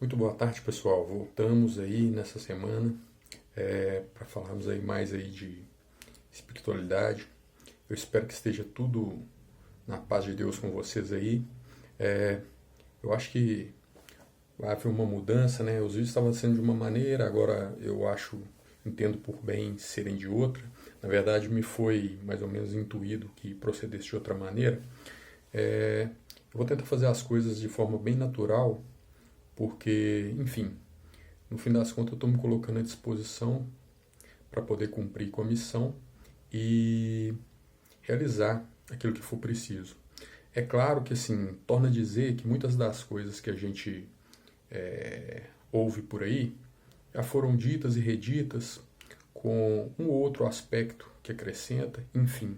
Muito boa tarde, pessoal. Voltamos aí nessa semana para falarmos aí mais aí de espiritualidade. Eu espero que esteja tudo na paz de Deus com vocês aí. É, eu acho que vai haver uma mudança, né? Os vídeos estavam sendo de uma maneira, agora eu acho, entendo por bem serem de outra. Na verdade, me foi mais ou menos intuído que procedesse de outra maneira. Eu vou tentar fazer as coisas de forma bem natural, porque, enfim, no fim das contas eu estou me colocando à disposição para poder cumprir com a missão e realizar aquilo que for preciso. É claro que, assim, torna a dizer que muitas das coisas que a gente ouve por aí já foram ditas e reditas com um ou outro aspecto que acrescenta, enfim,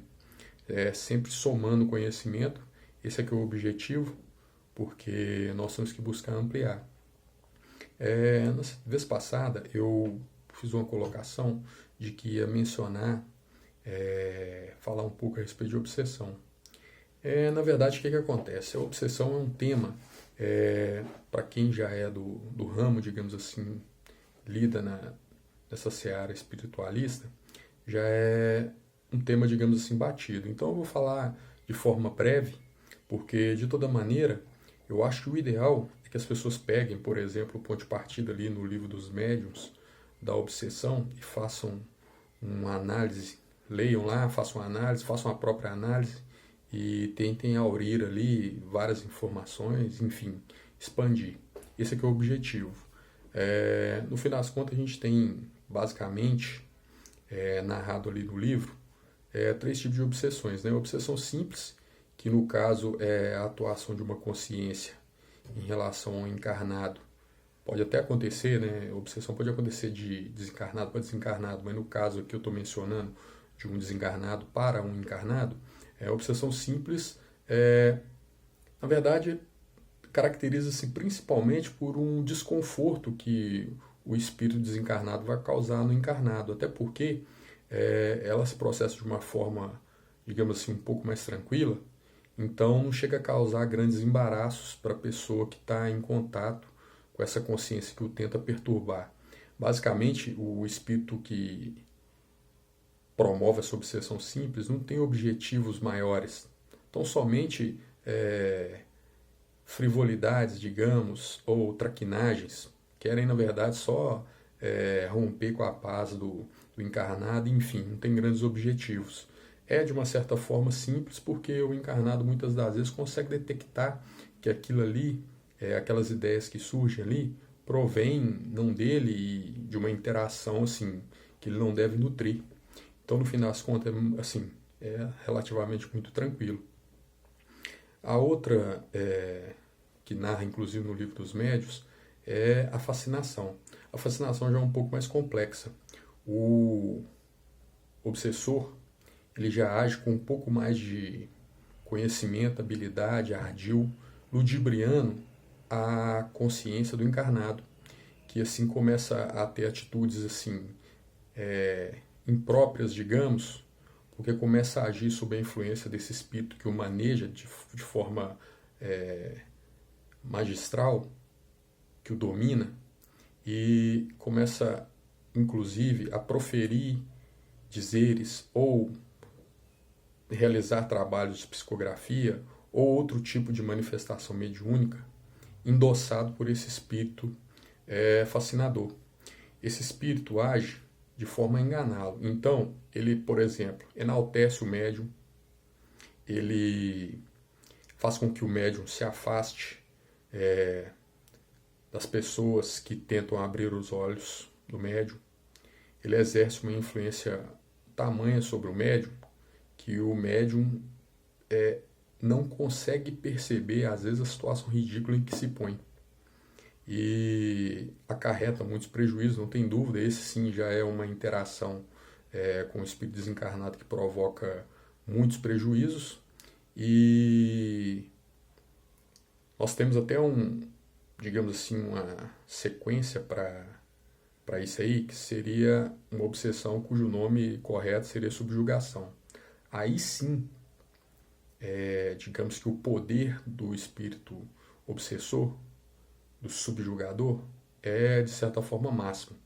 sempre somando conhecimento. Esse é que é o objetivo, porque nós temos que buscar ampliar. Na vez passada eu fiz uma colocação de que ia mencionar, falar um pouco a respeito de obsessão. Na verdade, o que acontece? A obsessão é um tema, para quem já é do ramo, digamos assim, lida nessa seara espiritualista, já é um tema, digamos assim, batido. Então eu vou falar de forma breve, porque de toda maneira eu acho que o ideal é que as pessoas peguem, por exemplo, o ponto de partida ali no livro dos médiuns da obsessão e façam uma análise, leiam lá, façam uma análise, façam a própria análise e tentem aurir ali várias informações, enfim, expandir. Esse aqui é o objetivo. No fim das contas, a gente tem basicamente narrado ali no livro três tipos de obsessões. Né? A obsessão simples, que no caso é a atuação de uma consciência em relação ao encarnado. Pode até acontecer, né? Obsessão pode acontecer de desencarnado para desencarnado, mas no caso que eu estou mencionando, de um desencarnado para um encarnado, a obsessão simples, na verdade, caracteriza-se principalmente por um desconforto que o espírito desencarnado vai causar no encarnado, até porque ela se processa de uma forma, digamos assim, um pouco mais tranquila, então não chega a causar grandes embaraços para a pessoa que está em contato com essa consciência que o tenta perturbar. Basicamente, o espírito que promove essa obsessão simples não tem objetivos maiores. Então, somente frivolidades, digamos, ou traquinagens, querem, na verdade, só romper com a paz do encarnado, enfim, não tem grandes objetivos. É, de uma certa forma, simples, porque o encarnado, muitas das vezes, consegue detectar que aquilo ali, aquelas ideias que surgem ali, provém não dele e de uma interação, assim, que ele não deve nutrir. Então, no fim das contas, assim, é relativamente muito tranquilo. A outra, que narra inclusive no livro dos médios, é a fascinação. A fascinação já é um pouco mais complexa. O obsessor, ele já age com um pouco mais de conhecimento, habilidade, ardil, ludibriando a consciência do encarnado, que assim começa a ter atitudes assim impróprias, digamos, porque começa a agir sob a influência desse espírito que o maneja de forma magistral, que o domina, e começa, inclusive, a proferir dizeres ou realizar trabalhos de psicografia ou outro tipo de manifestação mediúnica endossado por esse espírito fascinador. Esse espírito age de forma a enganá-lo. Então, ele, por exemplo, enaltece o médium, ele faz com que o médium se afaste das pessoas que tentam abrir os olhos do médium. Ele exerce uma influência tamanha sobre o médium que o médium não consegue perceber, às vezes, a situação ridícula em que se põe. E acarreta muitos prejuízos, não tem dúvida. Esse sim já é uma interação com o espírito desencarnado que provoca muitos prejuízos. E nós temos até digamos assim, uma sequência para isso aí, que seria uma obsessão cujo nome correto seria subjugação. Aí sim, digamos que o poder do espírito obsessor do subjugador é, de certa forma, máximo.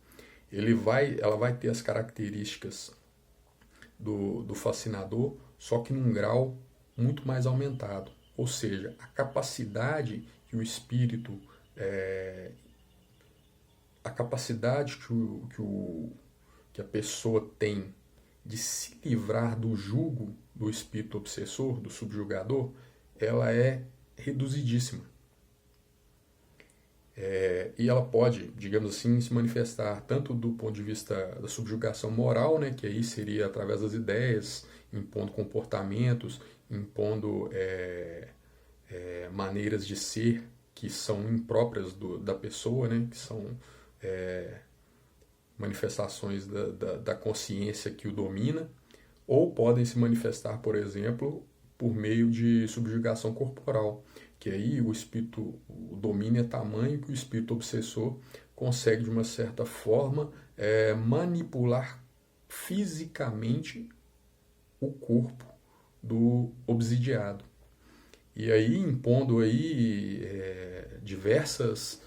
Ela vai ter as características do fascinador, só que num grau muito mais aumentado. Ou seja, a capacidade que o espírito, a capacidade que a pessoa tem de se livrar do jugo do espírito obsessor, do subjugador, ela é reduzidíssima. E ela pode, digamos assim, se manifestar tanto do ponto de vista da subjugação moral, né, que aí seria através das ideias, impondo comportamentos, impondo maneiras de ser que são impróprias da pessoa, né, que são manifestações da consciência que o domina, ou podem se manifestar, por exemplo, por meio de subjugação corporal, que aí o espírito, o domínio é tamanho que o espírito obsessor consegue, de uma certa forma, manipular fisicamente o corpo do obsidiado. E aí impondo aí diversos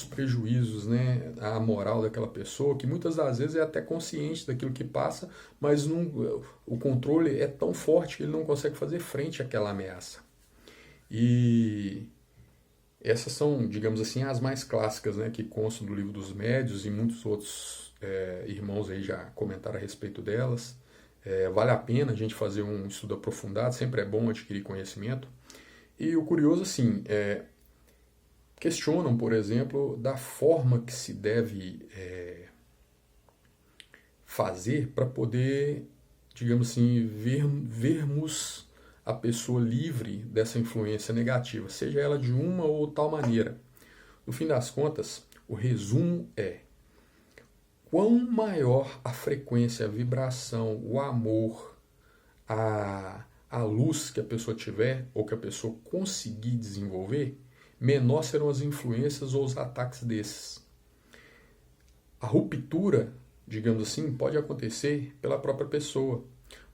prejuízos, né, à moral daquela pessoa, que muitas das vezes é até consciente daquilo que passa, mas o controle é tão forte que ele não consegue fazer frente àquela ameaça. E essas são, digamos assim, as mais clássicas, né, que constam do Livro dos Médiuns, e muitos outros irmãos aí já comentaram a respeito delas. Vale a pena a gente fazer um estudo aprofundado, sempre é bom adquirir conhecimento. E o curioso, assim, questionam, por exemplo, da forma que se deve fazer para poder, digamos assim, vermos a pessoa livre dessa influência negativa, seja ela de uma ou tal maneira. No fim das contas, o resumo é: quão maior a frequência, a vibração, o amor, a luz que a pessoa tiver ou que a pessoa conseguir desenvolver, menor serão as influências ou os ataques desses. A ruptura, digamos assim, pode acontecer pela própria pessoa,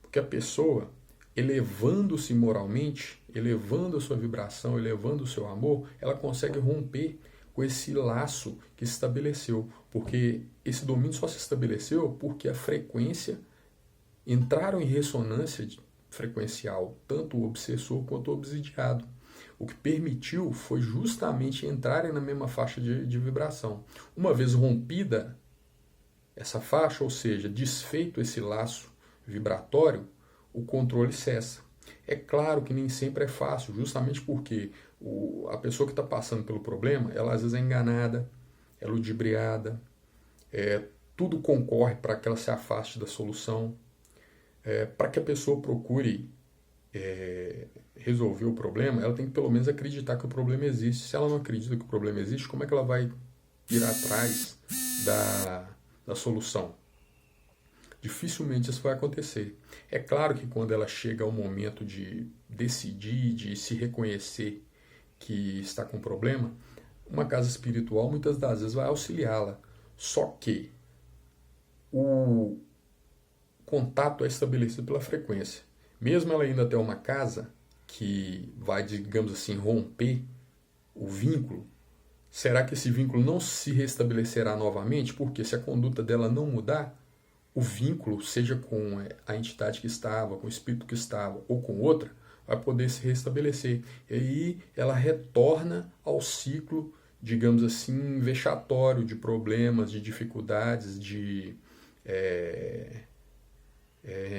porque a pessoa, elevando-se moralmente, elevando a sua vibração, elevando o seu amor, ela consegue romper com esse laço que se estabeleceu, porque esse domínio só se estabeleceu porque a frequência entraram em ressonância frequencial, tanto o obsessor quanto o obsidiado. O que permitiu foi justamente entrarem na mesma faixa de vibração. Uma vez rompida essa faixa, ou seja, desfeito esse laço vibratório, o controle cessa. É claro que nem sempre é fácil, justamente porque a pessoa que está passando pelo problema, ela às vezes é enganada, é ludibriada, tudo concorre para que ela se afaste da solução. Para que a pessoa procure resolver o problema, ela tem que pelo menos acreditar que o problema existe. Se ela não acredita que o problema existe, como é que ela vai ir atrás da solução? Dificilmente isso vai acontecer. É claro que quando ela chega ao momento de decidir, de se reconhecer que está com problema, uma casa espiritual muitas das vezes vai auxiliá-la. Só que o contato é estabelecido pela frequência. Mesmo ela indo até uma casa que vai, digamos assim, romper o vínculo, será que esse vínculo não se restabelecerá novamente? Porque se a conduta dela não mudar, o vínculo, seja com a entidade que estava, com o espírito que estava ou com outra, vai poder se restabelecer. E aí ela retorna ao ciclo, digamos assim, vexatório de problemas, de dificuldades, de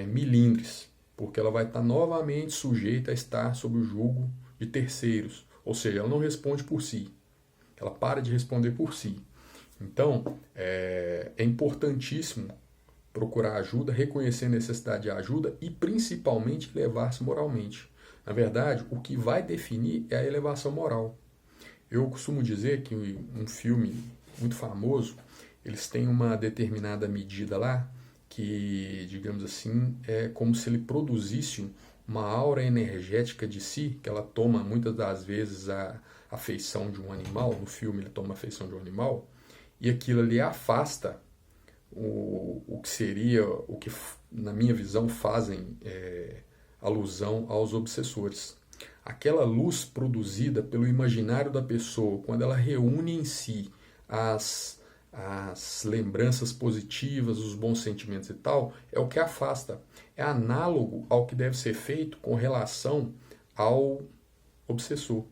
milindres, porque ela vai estar novamente sujeita a estar sob o jugo de terceiros, ou seja, ela não responde por si, ela para de responder por si. Então, é importantíssimo procurar ajuda, reconhecer a necessidade de ajuda e principalmente elevar-se moralmente. Na verdade, o que vai definir é a elevação moral. Eu costumo dizer que um filme muito famoso, eles têm uma determinada medida lá, que, digamos assim, é como se ele produzisse uma aura energética de si, que ela toma muitas das vezes a feição de um animal, no filme ele toma a feição de um animal, e aquilo ali afasta o que seria, o que na minha visão fazem alusão aos obsessores. aquela luz produzida pelo imaginário da pessoa, quando ela reúne em si as lembranças positivas, os bons sentimentos e tal, é o que afasta. É análogo ao que deve ser feito com relação ao obsessor.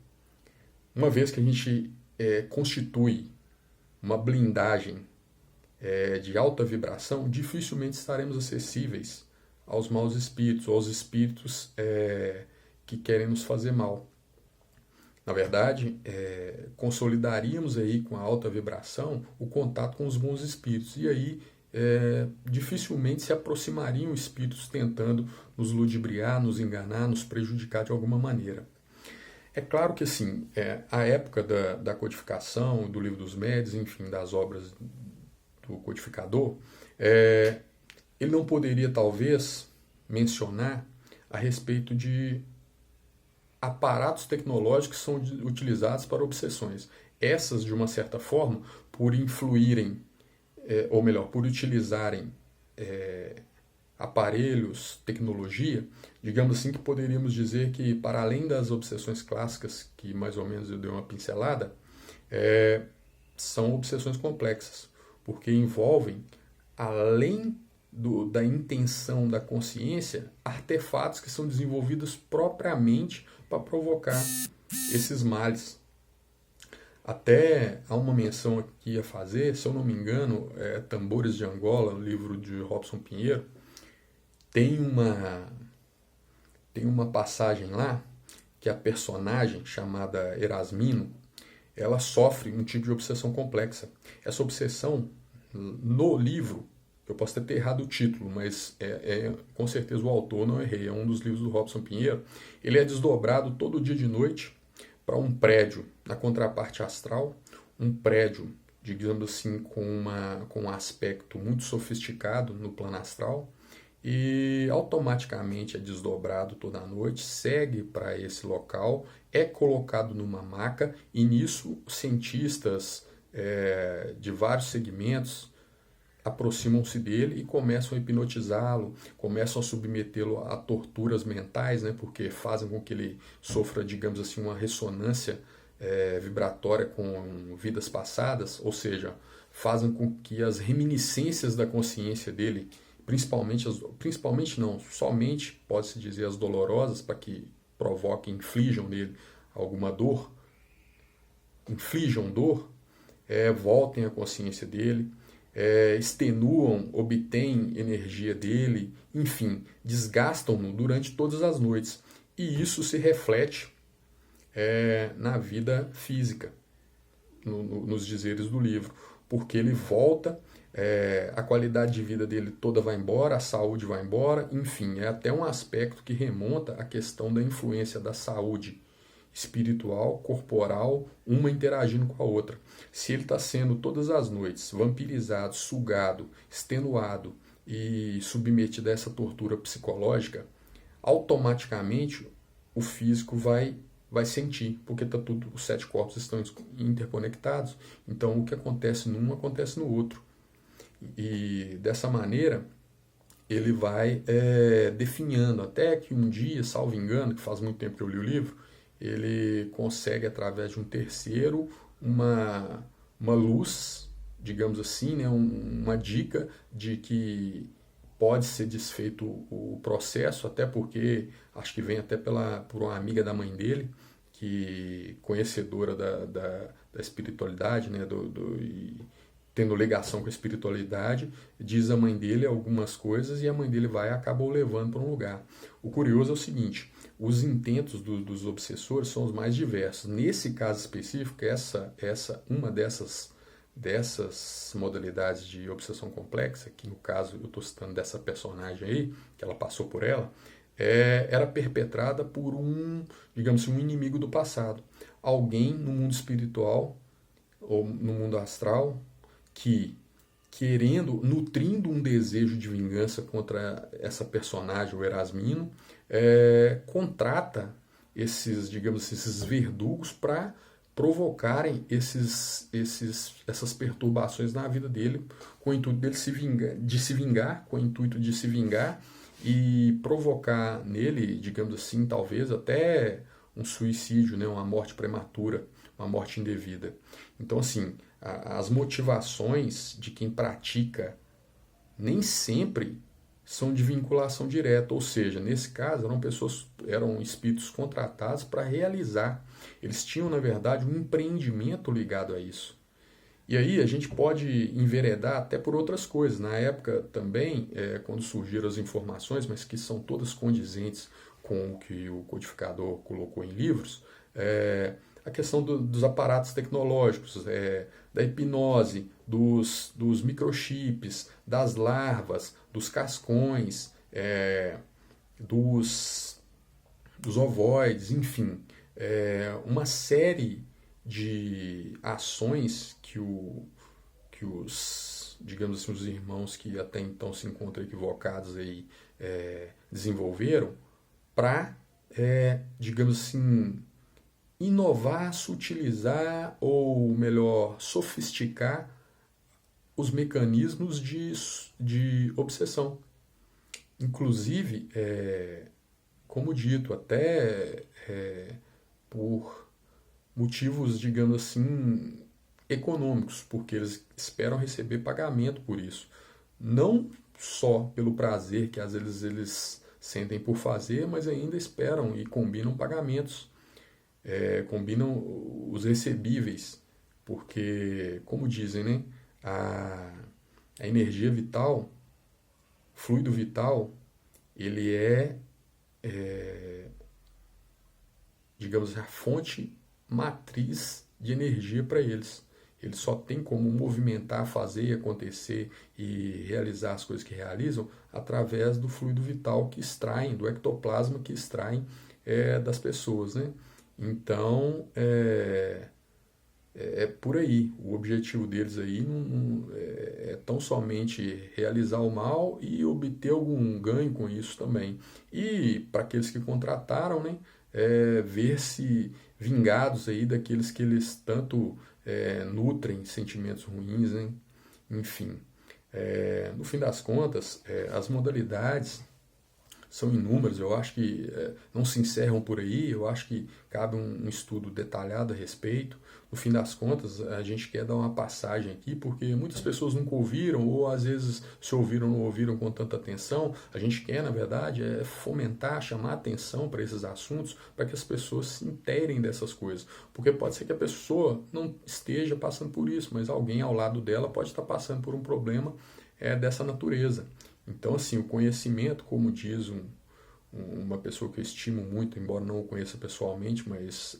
Uma vez que a gente constitui uma blindagem de alta vibração, dificilmente estaremos acessíveis aos maus espíritos, ou aos espíritos que querem nos fazer mal. Na verdade, consolidaríamos aí com a alta vibração o contato com os bons espíritos. E aí, dificilmente se aproximariam espíritos tentando nos ludibriar, nos enganar, nos prejudicar de alguma maneira. É claro que, assim, a época da codificação, do Livro dos Médiuns, enfim, das obras do codificador, ele não poderia, talvez, mencionar a respeito de aparatos tecnológicos que são utilizados para obsessões. Essas, de uma certa forma, por influírem, ou melhor, por utilizarem aparelhos, tecnologia, digamos assim que poderíamos dizer que, para além das obsessões clássicas, que mais ou menos eu dei uma pincelada, são obsessões complexas, porque envolvem, além da intenção da consciência, artefatos que são desenvolvidos propriamente para provocar esses males. Até há uma menção aqui que ia fazer, se eu não me engano, Tambores de Angola, no livro de Robson Pinheiro, tem uma passagem lá que a personagem chamada Erasmino, ela sofre um tipo de obsessão complexa. Essa obsessão, no livro, eu posso ter errado o título, mas com certeza o autor, não errei, é um dos livros do Robson Pinheiro. Ele é desdobrado todo dia de noite para um prédio na contraparte astral, um prédio, digamos assim, com um aspecto muito sofisticado no plano astral, e automaticamente é desdobrado toda a noite, segue para esse local, é colocado numa maca, e nisso cientistas de vários segmentos aproximam-se dele e começam a hipnotizá-lo, começam a submetê-lo a torturas mentais, né, porque fazem com que ele sofra, digamos assim, uma ressonância vibratória com vidas passadas, ou seja, fazem com que as reminiscências da consciência dele, principalmente não, somente, pode-se dizer, as dolorosas, para que provoquem, inflijam nele alguma dor, inflijam dor, voltem à consciência dele, extenuam, obtêm energia dele, enfim, desgastam-no durante todas as noites. E isso se reflete na vida física, nos dizeres do livro, porque ele volta, a qualidade de vida dele toda vai embora, a saúde vai embora, enfim, é até um aspecto que remonta à questão da influência da saúde espiritual, corporal, uma interagindo com a outra. Se ele está sendo todas as noites vampirizado, sugado, extenuado e submetido a essa tortura psicológica, automaticamente o físico vai sentir, porque os 7 corpos estão interconectados, então o que acontece num acontece no outro. E dessa maneira ele vai definhando, até que um dia, salvo engano, que faz muito tempo que eu li o livro, ele consegue, através de um terceiro, uma luz, digamos assim, né, uma dica de que pode ser desfeito o processo, até porque, acho que vem até por uma amiga da mãe dele, que conhecedora da espiritualidade, né, e tendo ligação com a espiritualidade, diz a mãe dele algumas coisas e a mãe dele vai e acaba o levando para um lugar. O curioso é o seguinte, os intentos dos obsessores são os mais diversos. Nesse caso específico, uma dessas modalidades de obsessão complexa, que no caso eu estou citando dessa personagem aí, que ela passou por ela, era perpetrada por digamos assim, um inimigo do passado. Alguém no mundo espiritual ou no mundo astral que, nutrindo um desejo de vingança contra essa personagem, o Erasmino, contrata esses verdugos para provocarem essas perturbações na vida dele, com o intuito de se vingar e provocar nele, digamos assim, talvez até um suicídio, né? Uma morte prematura, uma morte indevida. Então, assim, as motivações de quem pratica nem sempre são de vinculação direta, ou seja, nesse caso eram espíritos contratados para realizar. Eles tinham, na verdade, um empreendimento ligado a isso. E aí a gente pode enveredar até por outras coisas. Na época também, quando surgiram as informações, mas que são todas condizentes com o que o codificador colocou em livros, a questão dos aparatos tecnológicos, da hipnose, dos microchips, das larvas, dos cascões, dos, dos ovoides, enfim, uma série de ações que os, digamos assim, os irmãos que até então se encontram equivocados aí desenvolveram para, digamos assim, inovar, sutilizar ou melhor, sofisticar os mecanismos de obsessão. Inclusive, como dito, até por motivos, digamos assim, econômicos, porque eles esperam receber pagamento por isso. Não só pelo prazer que às vezes eles sentem por fazer, mas ainda esperam e combinam pagamentos, combinam os recebíveis, porque, como dizem, né, a energia vital, fluido vital, ele digamos, a fonte matriz de energia para eles. Eles só têm como movimentar, fazer acontecer e realizar as coisas que realizam através do fluido vital que extraem, do ectoplasma que extraem das pessoas, né? Então, por aí. O objetivo deles aí não é tão somente realizar o mal e obter algum ganho com isso também. E para aqueles que contrataram, né, ver-se vingados aí daqueles que eles tanto nutrem sentimentos ruins, né? Enfim, no fim das contas, as modalidades são inúmeras, eu acho que não se encerram por aí, eu acho que cabe um estudo detalhado a respeito. No fim das contas, a gente quer dar uma passagem aqui, porque muitas pessoas nunca ouviram, ou às vezes se ouviram, não ouviram com tanta atenção. A gente quer, na verdade, fomentar, chamar atenção para esses assuntos, para que as pessoas se inteirem dessas coisas. Porque pode ser que a pessoa não esteja passando por isso, mas alguém ao lado dela pode estar passando por um problema dessa natureza. Então, assim, o conhecimento, como diz uma pessoa que eu estimo muito, embora não o conheça pessoalmente, mas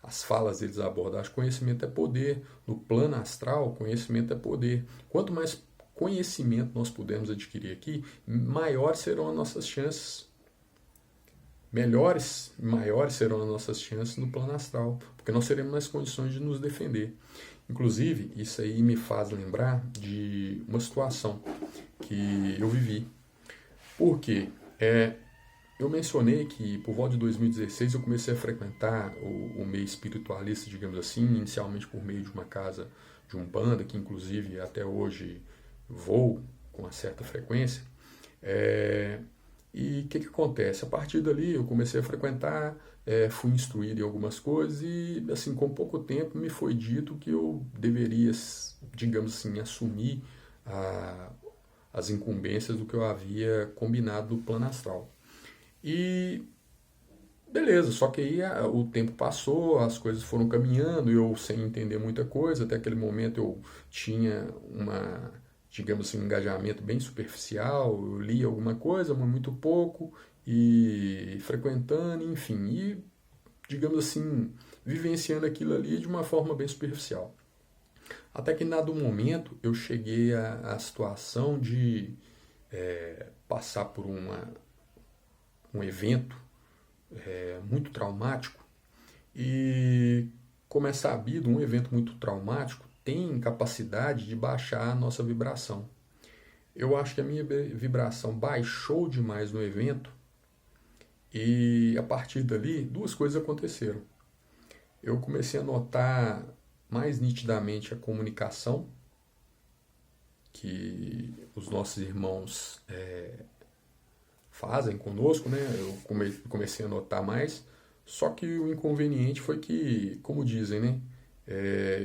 as falas deles abordam, acho que conhecimento é poder. No plano astral, conhecimento é poder. Quanto mais conhecimento nós pudermos adquirir aqui, maiores serão as nossas chances. Maiores serão as nossas chances no plano astral, porque nós teremos nas condições de nos defender. Inclusive, isso aí me faz lembrar de uma situação que eu vivi. Por quê? Eu mencionei que por volta de 2016 eu comecei a frequentar o meio espiritualista, digamos assim, inicialmente por meio de uma casa de Umbanda, que inclusive até hoje vou com uma certa frequência. E o que acontece? A partir dali eu comecei a frequentar, fui instruído em algumas coisas e, assim, com pouco tempo me foi dito que eu deveria, digamos assim, assumir as incumbências do que eu havia combinado no plano astral. E beleza, só que aí o tempo passou, as coisas foram caminhando, eu sem entender muita coisa, até aquele momento eu tinha digamos assim, um engajamento bem superficial, eu li alguma coisa, mas muito pouco, e frequentando, enfim, e, digamos assim, vivenciando aquilo ali de uma forma bem superficial. Até que, em dado momento, eu cheguei à situação de passar por um evento muito traumático, e, como é sabido, um evento muito traumático tem capacidade de baixar a nossa vibração. Eu acho que a minha vibração baixou demais no evento e a partir dali duas coisas aconteceram. Eu comecei a notar mais nitidamente a comunicação que os nossos irmãos fazem conosco, né? Eu comecei a notar mais, Só que o inconveniente foi que, como dizem, né?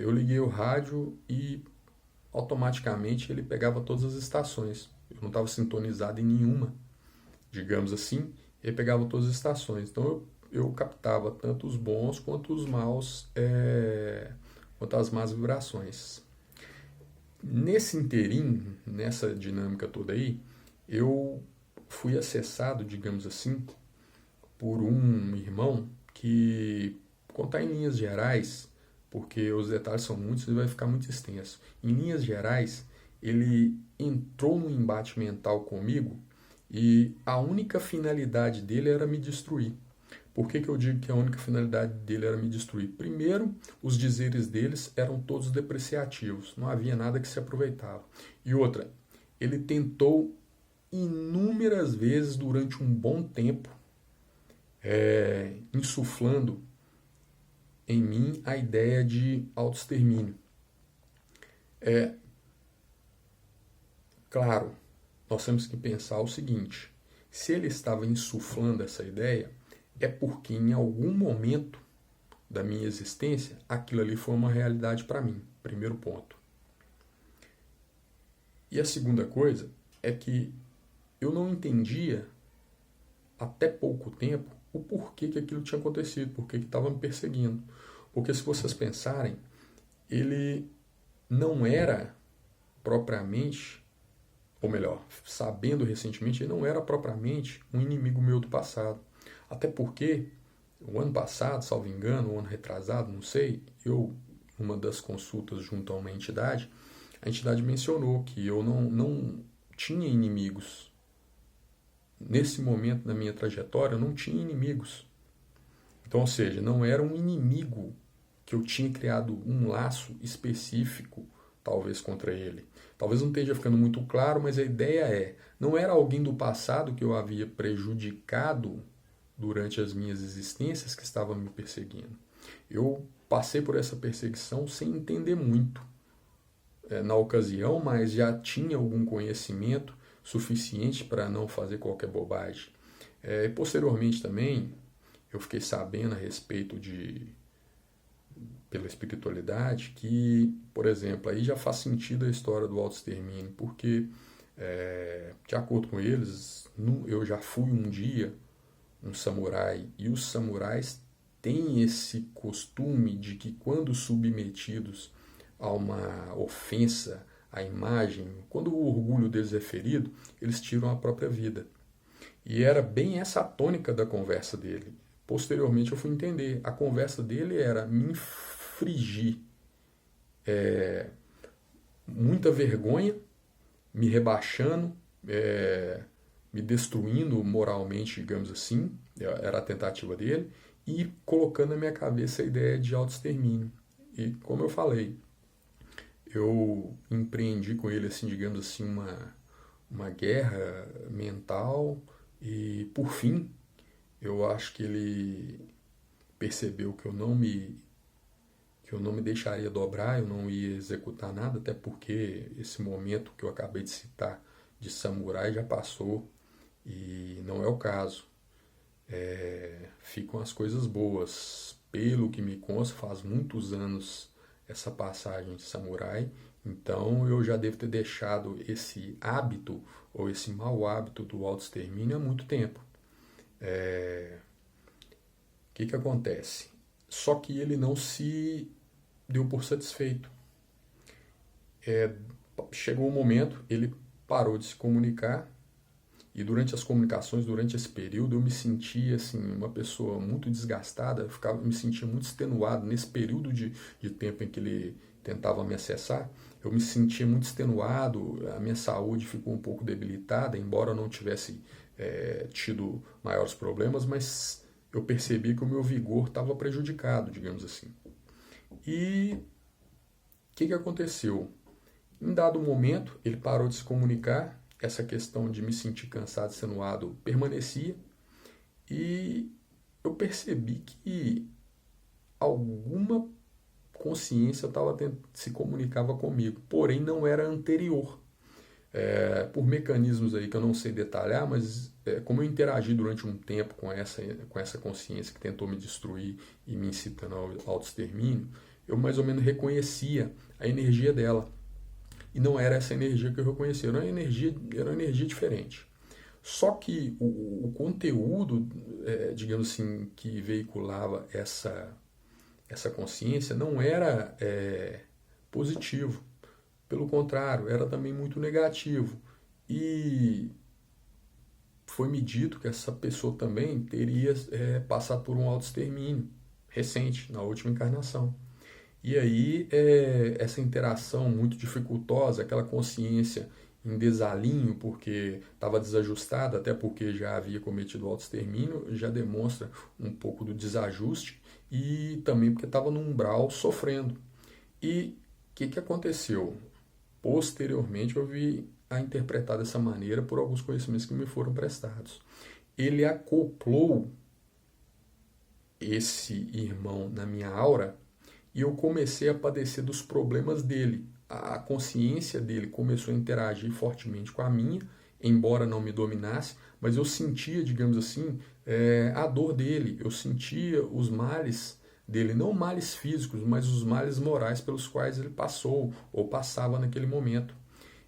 Eu liguei o rádio e automaticamente ele pegava todas as estações. Eu não estava sintonizado em nenhuma, digamos assim, ele pegava todas as estações. Então eu captava tanto os bons quanto os maus, quanto as más vibrações. Nesse interim, nessa dinâmica toda aí, eu fui acessado, digamos assim, por um irmão que, contar em linhas gerais, porque os detalhes são muitos e vai ficar muito extenso. Em linhas gerais, ele entrou num embate mental comigo e a única finalidade dele era me destruir. Por que eu digo que a única finalidade dele era me destruir? Primeiro, os dizeres deles eram todos depreciativos, não havia nada que se aproveitava. E outra, ele tentou inúmeras vezes durante um bom tempo, insuflando em mim a ideia de autoextermínio. Claro, nós temos que pensar o seguinte: se ele estava insuflando essa ideia, é porque em algum momento da minha existência aquilo ali foi uma realidade para mim. Primeiro ponto. E a segunda coisa é que eu não entendia até pouco tempo o porquê que aquilo tinha acontecido, porquê que estava me perseguindo. Porque se vocês pensarem, ele não era propriamente, ou melhor, sabendo recentemente, ele não era propriamente um inimigo meu do passado. Até porque o ano passado, salvo engano, o ano retrasado, não sei, eu, numa das consultas junto a uma entidade, a entidade mencionou que eu não tinha inimigos. Nesse momento da minha trajetória, eu não tinha inimigos. Então, ou seja, não era um inimigo que eu tinha criado um laço específico, talvez contra ele. Talvez não esteja ficando muito claro, mas a ideia é, não era alguém do passado que eu havia prejudicado durante as minhas existências que estava me perseguindo. Eu passei por essa perseguição sem entender muito na ocasião, mas já tinha algum conhecimento suficiente para não fazer qualquer bobagem. Posteriormente também, eu fiquei sabendo a respeito pela espiritualidade, que, por exemplo, aí já faz sentido a história do autoextermínio, porque, de acordo com eles, eu já fui um dia um samurai, e os samurais têm esse costume de que, quando submetidos a uma ofensa à imagem, quando o orgulho deles é ferido, eles tiram a própria vida. E era bem essa a tônica da conversa dele. Posteriormente eu fui entender, a conversa dele era me infligir muita vergonha, me rebaixando, me destruindo moralmente, digamos assim, era a tentativa dele, e colocando na minha cabeça a ideia de autoextermínio. E como eu falei, eu empreendi com ele, assim, digamos assim, uma guerra mental, e por fim, eu acho que ele percebeu que eu não me deixaria dobrar, eu não ia executar nada, até porque esse momento que eu acabei de citar de samurai já passou e não é o caso. Ficam as coisas boas. Pelo que me consta, faz muitos anos essa passagem de samurai, então eu já devo ter deixado esse hábito ou esse mau hábito do autoextermínio há muito tempo. O que acontece? Só que ele não se deu por satisfeito. Chegou um momento, ele parou de se comunicar, e durante as comunicações, durante esse período, eu me sentia assim, uma pessoa muito desgastada, me sentia muito extenuado. Nesse período de tempo em que ele tentava me acessar, eu me sentia muito extenuado, a minha saúde ficou um pouco debilitada, embora eu não tivesse tido maiores problemas, mas eu percebi que o meu vigor estava prejudicado, digamos assim. E o que aconteceu? Em dado momento, ele parou de se comunicar, essa questão de me sentir cansado, extenuado, permanecia, e eu percebi que alguma consciência se comunicava comigo, porém não era anterior. por mecanismos aí que eu não sei detalhar, mas como eu interagi durante um tempo com essa consciência que tentou me destruir e me incitando ao autoextermínio, eu mais ou menos reconhecia a energia dela. E não era essa energia que eu reconhecia, era uma energia diferente. Só que o conteúdo, digamos assim, que veiculava essa consciência não era positivo. Pelo contrário, era também muito negativo. E foi-me dito que essa pessoa também teria passado por um autoextermínio recente, na última encarnação. E aí, essa interação muito dificultosa, aquela consciência em desalinho, porque estava desajustada, até porque já havia cometido autoextermínio, já demonstra um pouco do desajuste e também porque estava no umbral sofrendo. E o que aconteceu? Posteriormente, eu vi a interpretar dessa maneira por alguns conhecimentos que me foram prestados. Ele acoplou esse irmão na minha aura e eu comecei a padecer dos problemas dele. A consciência dele começou a interagir fortemente com a minha, embora não me dominasse, mas eu sentia, digamos assim, a dor dele, eu sentia os males dele, não males físicos, mas os males morais pelos quais ele passou ou passava naquele momento.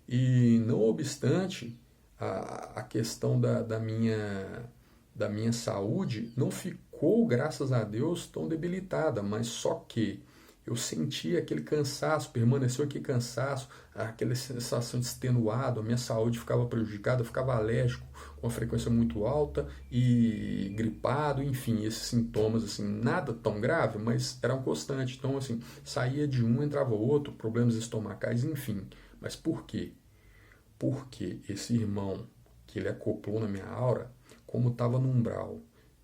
E não obstante, a questão da minha saúde não ficou, graças a Deus, tão debilitada, mas só que eu sentia aquele cansaço, permaneceu aquele cansaço, aquela sensação de extenuado, a minha saúde ficava prejudicada, eu ficava alérgico com uma frequência muito alta e gripado, enfim, esses sintomas, assim, nada tão grave, mas eram constantes. Então, assim, saía de um, entrava outro, problemas estomacais, enfim. Mas por quê? Porque esse irmão que ele acoplou na minha aura, como estava no umbral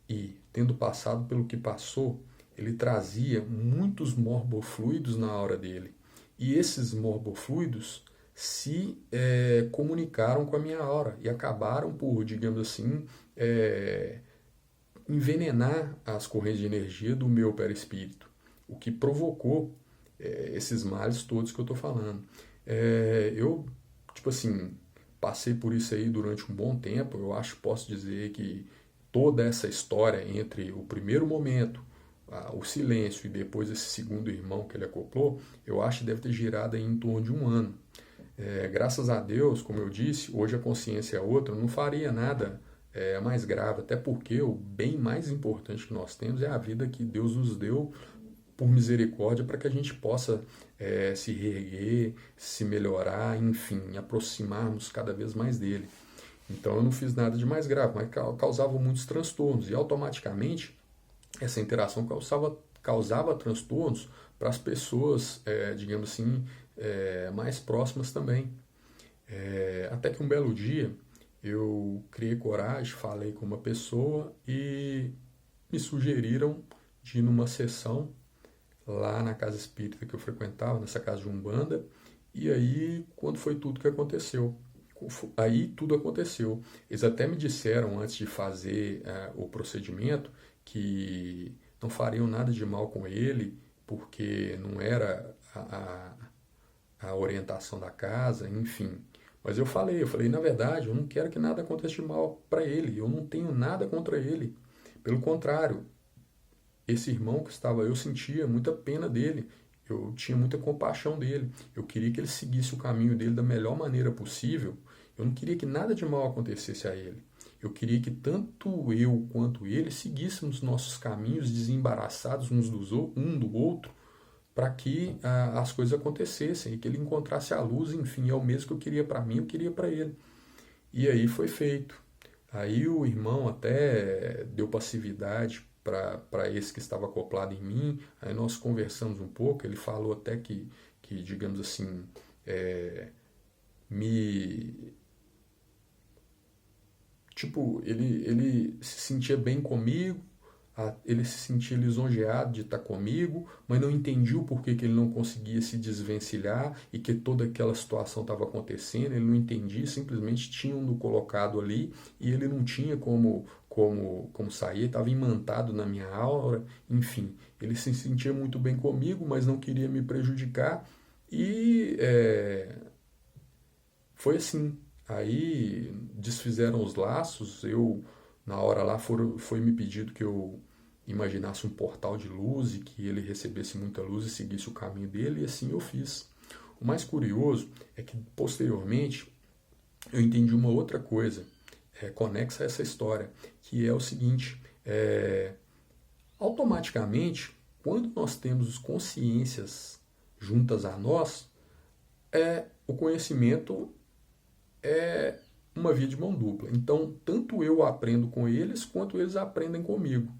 e tendo passado pelo que passou, ele trazia muitos morbofluidos na aura dele. E esses morbofluidos se comunicaram com a minha aura e acabaram por, digamos assim, envenenar as correntes de energia do meu perispírito, o que provocou esses males todos que eu estou falando. Eu, tipo assim, passei por isso aí durante um bom tempo. Eu acho que posso dizer que toda essa história entre o primeiro momento, o silêncio e depois esse segundo irmão que ele acoplou, eu acho que deve ter girado aí em torno de um ano. Graças a Deus, como eu disse, hoje a consciência é outra, eu não faria nada mais grave, até porque o bem mais importante que nós temos é a vida que Deus nos deu por misericórdia para que a gente possa se reerguer, se melhorar, enfim, aproximarmos cada vez mais dele. Então eu não fiz nada de mais grave, mas causava muitos transtornos e automaticamente essa interação causava transtornos para as pessoas, digamos assim, mais próximas também. Até que um belo dia eu criei coragem, falei com uma pessoa e me sugeriram de ir numa sessão lá na casa espírita que eu frequentava, nessa casa de Umbanda, e aí quando foi tudo que aconteceu. Aí tudo aconteceu. Eles até me disseram antes de fazer o procedimento que não fariam nada de mal com ele, porque não era a orientação da casa, enfim. Mas eu falei, na verdade, eu não quero que nada aconteça de mal para ele, eu não tenho nada contra ele. Pelo contrário, esse irmão que estava, eu sentia muita pena dele, eu tinha muita compaixão dele, eu queria que ele seguisse o caminho dele da melhor maneira possível, eu não queria que nada de mal acontecesse a ele. Eu queria que tanto eu quanto ele seguíssemos nossos caminhos desembaraçados um do outro, para que as coisas acontecessem e que ele encontrasse a luz, enfim, é o mesmo que eu queria para mim, eu queria para ele. E aí foi feito. Aí o irmão até deu passividade para esse que estava acoplado em mim, aí nós conversamos um pouco, ele falou até que digamos assim, me... Tipo, ele se sentia bem comigo, ele se sentia lisonjeado de estar comigo, mas não entendia o porquê que ele não conseguia se desvencilhar e que toda aquela situação estava acontecendo, ele não entendia, simplesmente tinham-no colocado ali e ele não tinha como sair, estava imantado na minha aura, enfim, ele se sentia muito bem comigo, mas não queria me prejudicar e foi assim. Aí desfizeram os laços, na hora lá, foi me pedido que eu imaginasse um portal de luz e que ele recebesse muita luz e seguisse o caminho dele, e assim eu fiz. O mais curioso é que, posteriormente, eu entendi uma outra coisa, conexa a essa história, que é o seguinte, automaticamente, quando nós temos consciências juntas a nós, o conhecimento é uma via de mão dupla. Então, tanto eu aprendo com eles, quanto eles aprendem comigo.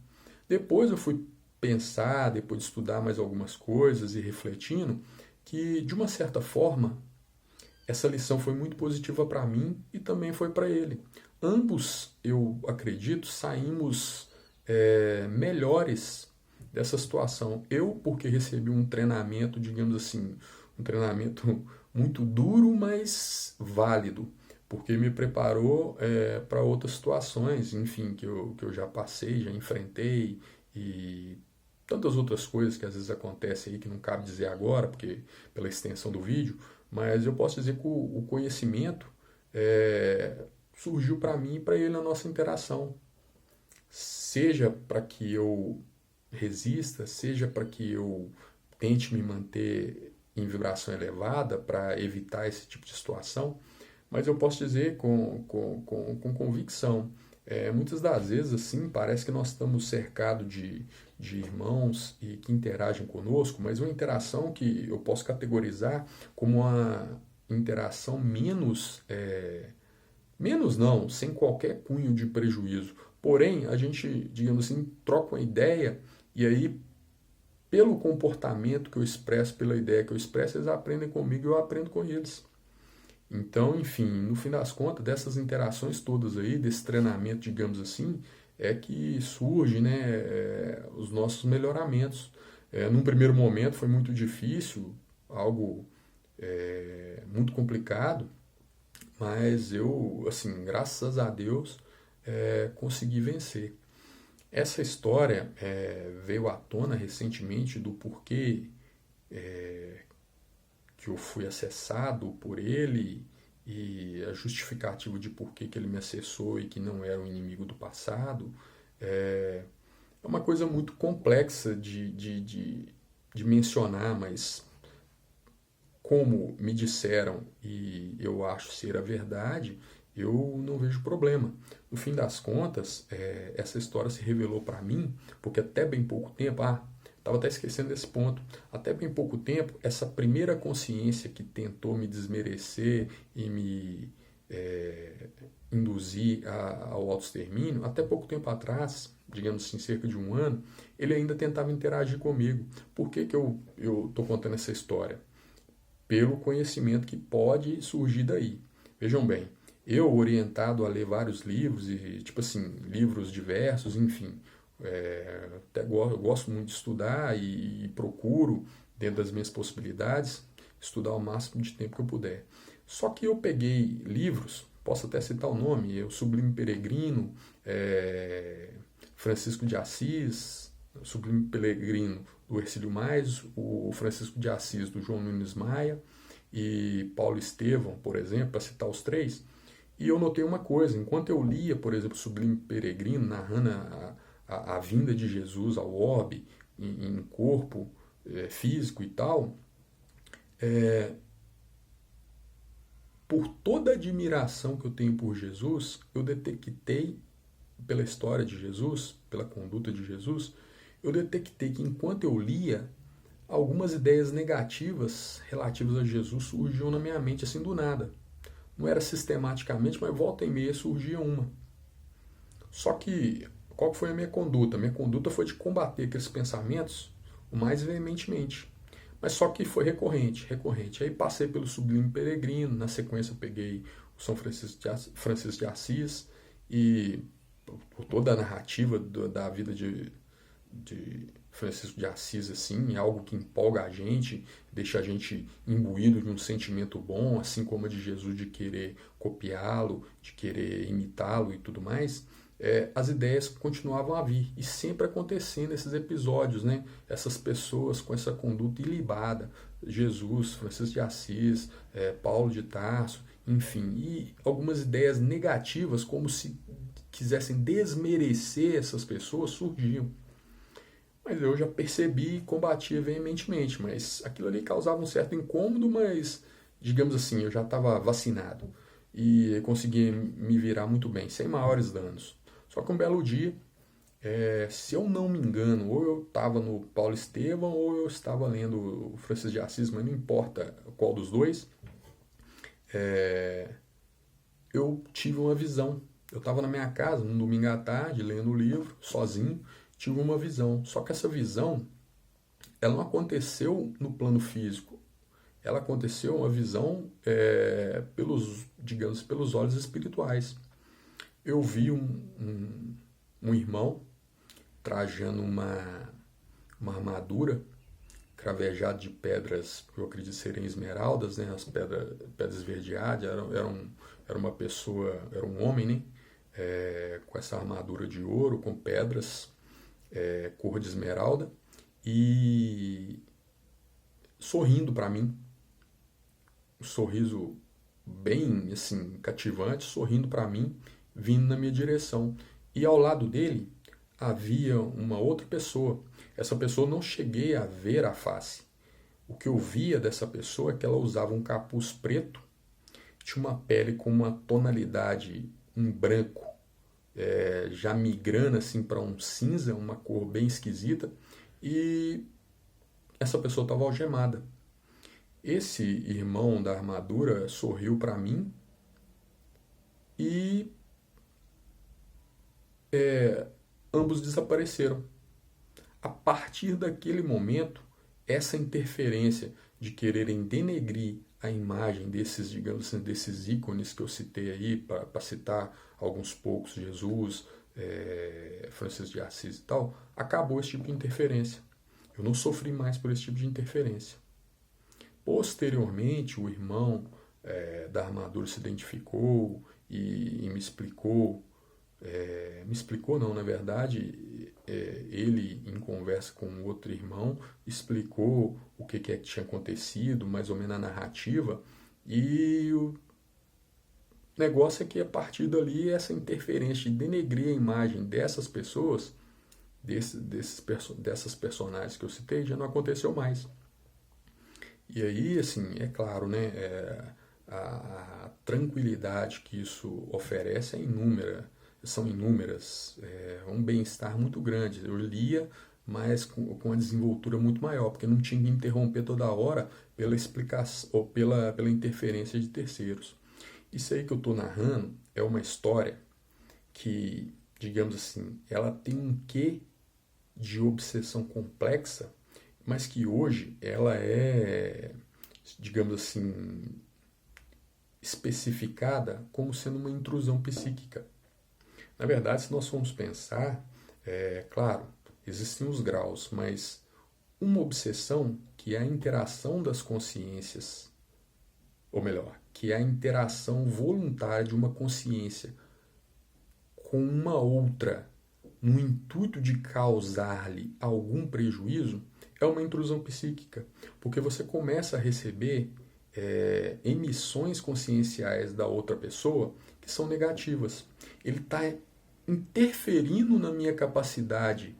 Depois eu fui pensar, depois de estudar mais algumas coisas e refletindo, que de uma certa forma essa lição foi muito positiva para mim e também foi para ele. Ambos, eu acredito, saímos melhores dessa situação. Eu, porque recebi um treinamento, digamos assim, um treinamento muito duro, mas válido, porque me preparou para outras situações, enfim, que eu já passei, já enfrentei e tantas outras coisas que às vezes acontecem aí que não cabe dizer agora, porque pela extensão do vídeo, mas eu posso dizer que o conhecimento surgiu para mim e para ele na nossa interação. Seja para que eu resista, seja para que eu tente me manter em vibração elevada para evitar esse tipo de situação, mas eu posso dizer com convicção, muitas das vezes assim parece que nós estamos cercados de irmãos e que interagem conosco, mas uma interação que eu posso categorizar como uma interação menos não, sem qualquer cunho de prejuízo. Porém, a gente, digamos assim, troca uma ideia e aí, pelo comportamento que eu expresso, pela ideia que eu expresso, eles aprendem comigo e eu aprendo com eles. Então, enfim, no fim das contas, dessas interações todas aí, desse treinamento, digamos assim, é que surge, né, os nossos melhoramentos. Num primeiro momento foi muito difícil, algo muito complicado, mas eu, assim, graças a Deus, consegui vencer. Essa história veio à tona recentemente do porquê que eu fui acessado por ele e a justificativa de porquê que ele me acessou e que não era um inimigo do passado. É uma coisa muito complexa de mencionar, mas como me disseram e eu acho ser a verdade, eu não vejo problema. No fim das contas, essa história se revelou para mim, porque até bem pouco tempo, estava até esquecendo desse ponto, até bem pouco tempo, essa primeira consciência que tentou me desmerecer e me induzir ao autoextermínio, até pouco tempo atrás, digamos assim, cerca de um ano, ele ainda tentava interagir comigo. Por que eu estou contando essa história? Pelo conhecimento que pode surgir daí. Vejam bem, eu orientado a ler vários livros, e tipo assim, livros diversos, enfim, até gosto muito de estudar e procuro, dentro das minhas possibilidades, estudar o máximo de tempo que eu puder. Só que eu peguei livros, posso até citar o nome, o Sublime Peregrino, Francisco de Assis, Sublime Peregrino do Hercílio Mais, o Francisco de Assis do João Nunes Maia e Paulo Estevão, por exemplo, para citar os três. E eu notei uma coisa, enquanto eu lia, por exemplo, Sublime Peregrino, narrando a vinda de Jesus ao orbe, em corpo físico e tal, por toda a admiração que eu tenho por Jesus, eu detectei, pela história de Jesus, pela conduta de Jesus, eu detectei que enquanto eu lia, algumas ideias negativas relativas a Jesus surgiam na minha mente assim do nada. Não era sistematicamente, mas volta e meia surgia uma. Só que, qual foi a minha conduta? A minha conduta foi de combater aqueles pensamentos o mais veementemente. Mas só que foi recorrente. Aí passei pelo Sublime Peregrino, na sequência peguei o São Francisco de Assis e por toda a narrativa da vida de Francisco de Assis, assim, é algo que empolga a gente, deixa a gente imbuído de um sentimento bom, assim como a de Jesus, de querer copiá-lo, de querer imitá-lo e tudo mais. as ideias continuavam a vir. E sempre acontecendo esses episódios, né? Essas pessoas com essa conduta ilibada, Jesus, Francisco de Assis, Paulo de Tarso, enfim, e algumas ideias negativas, como se quisessem desmerecer essas pessoas, surgiam. Mas eu já percebi e combatia veementemente, mas aquilo ali causava um certo incômodo, mas, digamos assim, eu já estava vacinado e conseguia me virar muito bem, sem maiores danos. Só que um belo dia, se eu não me engano, ou eu estava no Paulo Estevam ou eu estava lendo o Francisco de Assis, mas não importa qual dos dois, eu tive uma visão. Eu estava na minha casa, no domingo à tarde, lendo o livro, sozinho, tive uma visão. Só que essa visão, ela não aconteceu no plano físico. Ela aconteceu uma visão digamos, pelos olhos espirituais. Eu vi um irmão trajando uma armadura cravejada de pedras, que eu acredito serem esmeraldas, né? As pedras esverdeadas, era uma pessoa, era um homem, né? Com essa armadura de ouro, com pedras, cor de esmeralda, e sorrindo para mim, um sorriso bem assim cativante, sorrindo para mim, vindo na minha direção. E ao lado dele havia uma outra pessoa. Essa pessoa eu não cheguei a ver a face. O que eu via dessa pessoa é que ela usava um capuz preto, tinha uma pele com uma tonalidade em branco, já migrando assim para um cinza, uma cor bem esquisita, e essa pessoa estava algemada. Esse irmão da armadura sorriu para mim e ambos desapareceram. A partir daquele momento, essa interferência de quererem denegrir a imagem desses, digamos assim, desses ícones que eu citei aí, para citar alguns poucos, Jesus, Francisco de Assis e tal, acabou esse tipo de interferência. Eu não sofri mais por esse tipo de interferência. Posteriormente, o irmão da armadura se identificou e me explicou, não, na verdade, ele, em conversa com outro irmão, explicou o que tinha acontecido, mais ou menos a narrativa, e o negócio é que a partir dali, essa interferência de denegrir a imagem dessas pessoas, dessas personagens que eu citei, já não aconteceu mais. E aí, assim, é claro, né, a tranquilidade que isso oferece são inúmeras, um bem-estar muito grande. Eu lia, mas com uma desenvoltura muito maior, porque não tinha que interromper toda hora pela explicação ou pela interferência de terceiros. Isso aí que eu estou narrando é uma história que, digamos assim, ela tem um quê de obsessão complexa, mas que hoje ela é, digamos assim, especificada como sendo uma intrusão psíquica. Na verdade, se nós formos pensar, claro, existem os graus, mas uma obsessão que é a interação das consciências, ou melhor, que é a interação voluntária de uma consciência com uma outra no intuito de causar-lhe algum prejuízo, é uma intrusão psíquica, porque você começa a receber emissões conscienciais da outra pessoa que são negativas. Ele está interferindo na minha capacidade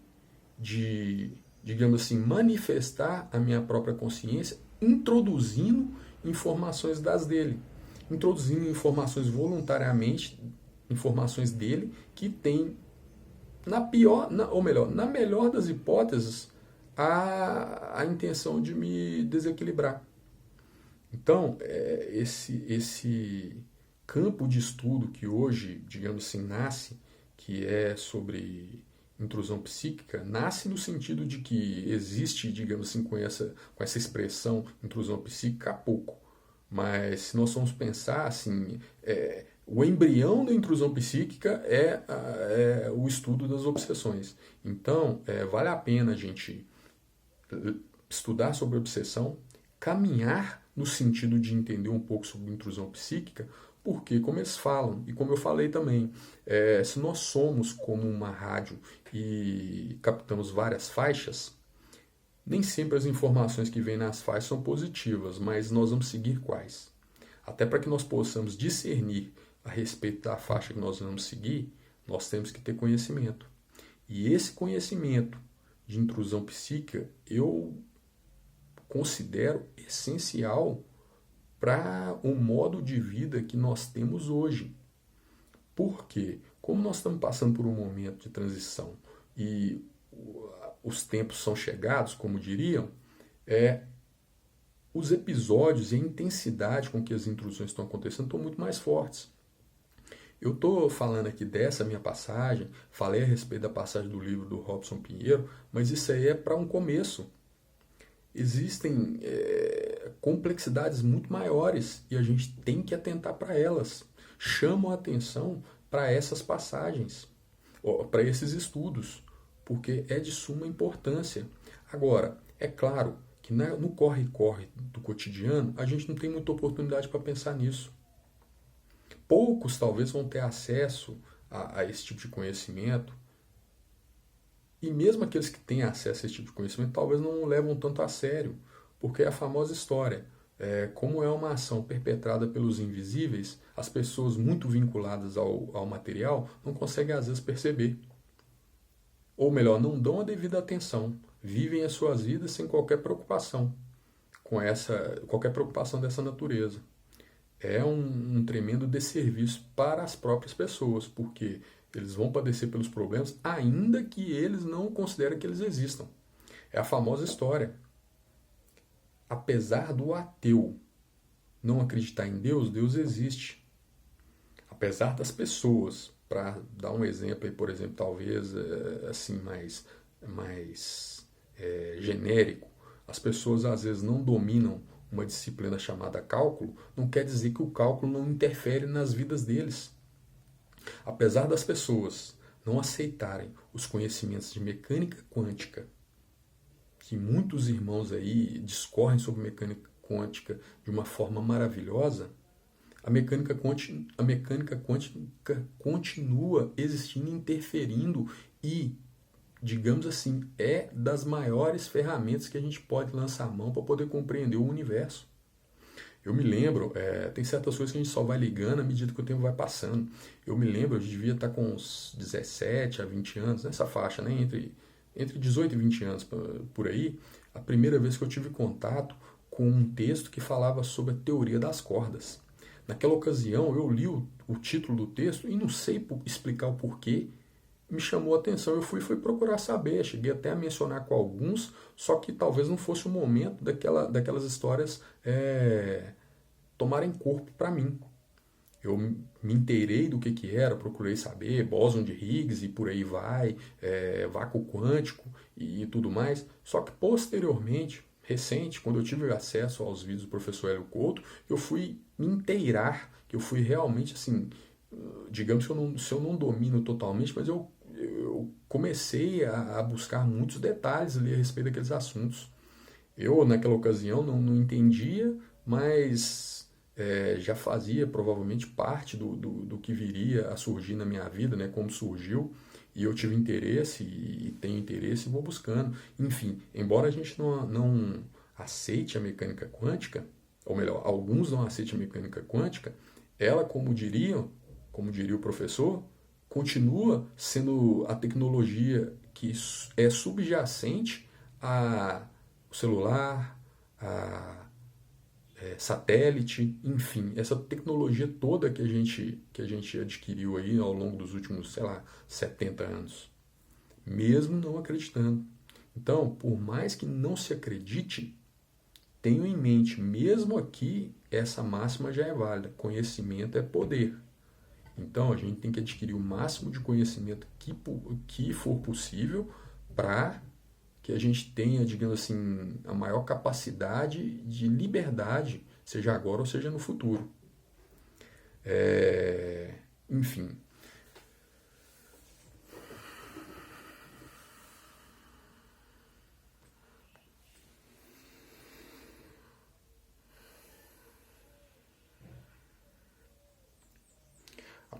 de, digamos assim, manifestar a minha própria consciência, introduzindo informações das dele, introduzindo informações voluntariamente, informações dele que tem na melhor das hipóteses, a intenção de me desequilibrar. Então, esse campo de estudo que hoje, digamos assim, nasce, que é sobre intrusão psíquica, nasce no sentido de que existe, digamos assim, com essa expressão intrusão psíquica há pouco. Mas se nós formos pensar, assim, o embrião da intrusão psíquica é o estudo das obsessões. Então, vale a pena a gente estudar sobre obsessão, caminhar no sentido de entender um pouco sobre intrusão psíquica, Porque, como eles falam, e como eu falei também, se nós somos como uma rádio e captamos várias faixas, nem sempre as informações que vêm nas faixas são positivas, mas nós vamos seguir quais? Até para que nós possamos discernir a respeito da faixa que nós vamos seguir, nós temos que ter conhecimento. E esse conhecimento de intrusão psíquica eu considero essencial para o modo de vida que nós temos hoje. Porque, como nós estamos passando por um momento de transição e os tempos são chegados, como diriam, os episódios e a intensidade com que as intrusões estão acontecendo estão muito mais fortes. Eu estou falando aqui dessa minha passagem, falei a respeito da passagem do livro do Robson Pinheiro, mas isso aí é para um começo. Existem complexidades muito maiores e a gente tem que atentar para elas. Chamo a atenção para essas passagens, para esses estudos, porque é de suma importância. Agora, é claro que no corre-corre do cotidiano, a gente não tem muita oportunidade para pensar nisso. Poucos talvez vão ter acesso a esse tipo de conhecimento, e mesmo aqueles que têm acesso a esse tipo de conhecimento talvez não levam tanto a sério, porque é a famosa história. Como é uma ação perpetrada pelos invisíveis, as pessoas muito vinculadas ao material não conseguem às vezes perceber. Ou melhor, não dão a devida atenção, vivem as suas vidas sem qualquer preocupação qualquer preocupação dessa natureza. É um tremendo desserviço para as próprias pessoas, porque eles vão padecer pelos problemas ainda que eles não considerem que eles existam. É a famosa história. Apesar do ateu não acreditar em Deus, Deus existe. Apesar das pessoas, para dar um exemplo aí, por exemplo, talvez assim mais genérico, as pessoas às vezes não dominam uma disciplina chamada cálculo, não quer dizer que o cálculo não interfere nas vidas deles. Apesar das pessoas não aceitarem os conhecimentos de mecânica quântica, que muitos irmãos aí discorrem sobre mecânica quântica de uma forma maravilhosa, a mecânica quântica continua existindo, interferindo e, digamos assim, é das maiores ferramentas que a gente pode lançar a mão para poder compreender o universo. Eu me lembro, tem certas coisas que a gente só vai ligando à medida que o tempo vai passando. Eu me lembro, eu devia estar com uns 17 a 20 anos, nessa faixa, né? Entre 18 e 20 anos por aí, a primeira vez que eu tive contato com um texto que falava sobre a teoria das cordas. Naquela ocasião, eu li o título do texto e não sei explicar o porquê, me chamou a atenção. Eu fui procurar saber, cheguei até a mencionar com alguns, só que talvez não fosse o momento daquelas histórias tomarem corpo para mim. Eu me inteirei do que era, procurei saber, bóson de Higgs e por aí vai, vácuo quântico e tudo mais. Só que posteriormente, recente, quando eu tive acesso aos vídeos do professor Hélio Couto, eu fui me inteirar, que eu fui realmente assim, digamos que se eu não domino totalmente, mas eu comecei a buscar muitos detalhes ali a respeito daqueles assuntos. Eu, naquela ocasião, não entendia, mas já fazia provavelmente parte do que viria a surgir na minha vida, né, como surgiu, e eu tive interesse e tenho interesse e vou buscando. Enfim, embora a gente não aceite a mecânica quântica, ou melhor, alguns não aceitem a mecânica quântica, ela, como diria o professor, continua sendo a tecnologia que é subjacente ao celular, a satélite, enfim, essa tecnologia toda que a gente adquiriu aí ao longo dos últimos, 70 anos, mesmo não acreditando. Então, por mais que não se acredite, tenho em mente, mesmo aqui, essa máxima já é válida: conhecimento é poder. Então, a gente tem que adquirir o máximo de conhecimento que for possível para que a gente tenha, digamos assim, a maior capacidade de liberdade, seja agora ou seja no futuro. Enfim.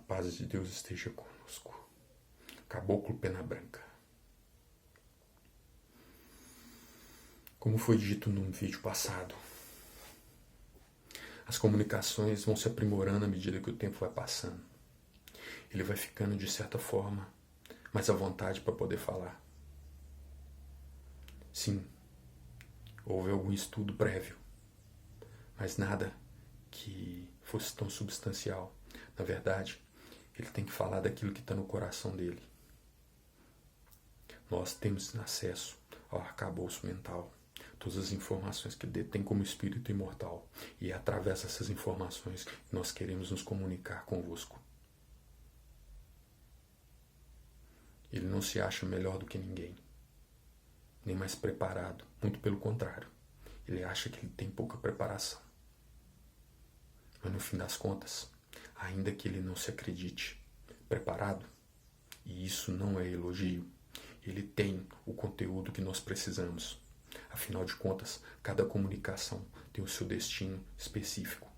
paz de Deus esteja conosco. Caboclo Pena Branca. Como foi dito num vídeo passado, as comunicações vão se aprimorando à medida que o tempo vai passando. Ele vai ficando, de certa forma, mais à vontade para poder falar. Sim, houve algum estudo prévio, mas nada que fosse tão substancial. Na verdade, ele tem que falar daquilo que está no coração dele. Nós temos acesso ao arcabouço mental, todas as informações que ele detém como espírito imortal. E é através dessas informações que nós queremos nos comunicar convosco. Ele não se acha melhor do que ninguém, nem mais preparado. Muito pelo contrário, ele acha que ele tem pouca preparação. Mas no fim das contas, ainda que ele não se acredite preparado, e isso não é elogio, ele tem o conteúdo que nós precisamos. Afinal de contas, cada comunicação tem o seu destino específico.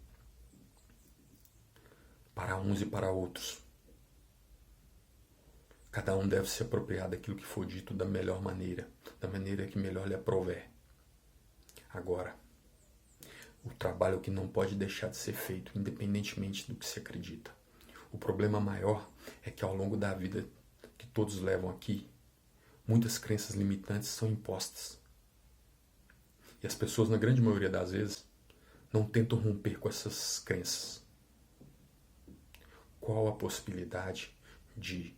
Para uns e para outros. Cada um deve se apropriar daquilo que for dito da melhor maneira, da maneira que melhor lhe aprouver. Agora, o trabalho que não pode deixar de ser feito, independentemente do que se acredita. O problema maior é que ao longo da vida que todos levam aqui, muitas crenças limitantes são impostas. E as pessoas, na grande maioria das vezes, não tentam romper com essas crenças. Qual a possibilidade de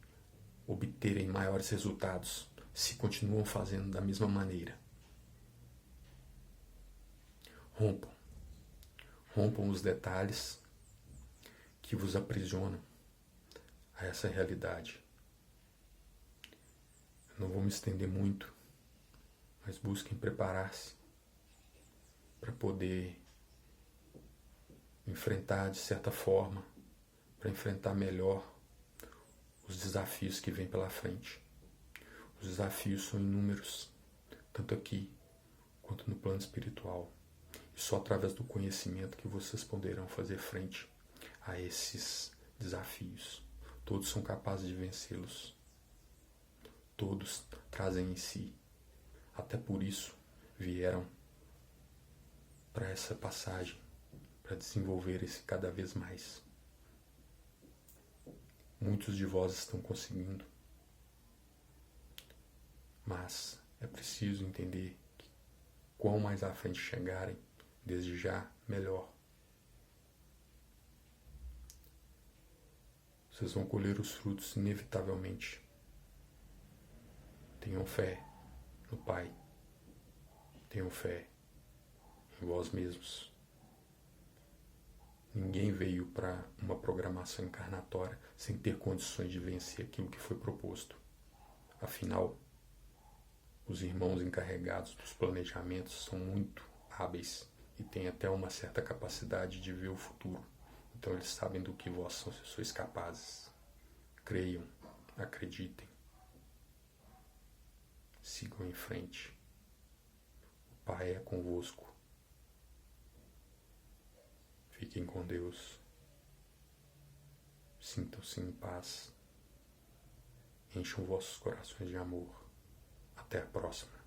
obterem maiores resultados se continuam fazendo da mesma maneira? Rompam os detalhes que vos aprisionam a essa realidade. Eu não vou me estender muito, mas busquem preparar-se para poder enfrentar de certa forma, para enfrentar melhor os desafios que vêm pela frente. Os desafios são inúmeros, tanto aqui quanto no plano espiritual. E só através do conhecimento que vocês poderão fazer frente a esses desafios. Todos são capazes de vencê-los. Todos trazem em si. Até por isso vieram para essa passagem, para desenvolver-se cada vez mais. Muitos de vós estão conseguindo, mas é preciso entender que quanto mais à frente chegarem, desde já, melhor. Vocês vão colher os frutos inevitavelmente. Tenham fé no Pai. Tenham fé em vós mesmos. Ninguém veio para uma programação encarnatória sem ter condições de vencer aquilo que foi proposto. Afinal, os irmãos encarregados dos planejamentos são muito hábeis e têm até uma certa capacidade de ver o futuro. Então eles sabem do que vós sois capazes. Creiam, acreditem. Sigam em frente. O Pai é convosco. Fiquem com Deus. Sintam-se em paz. Encham vossos corações de amor. Até a próxima.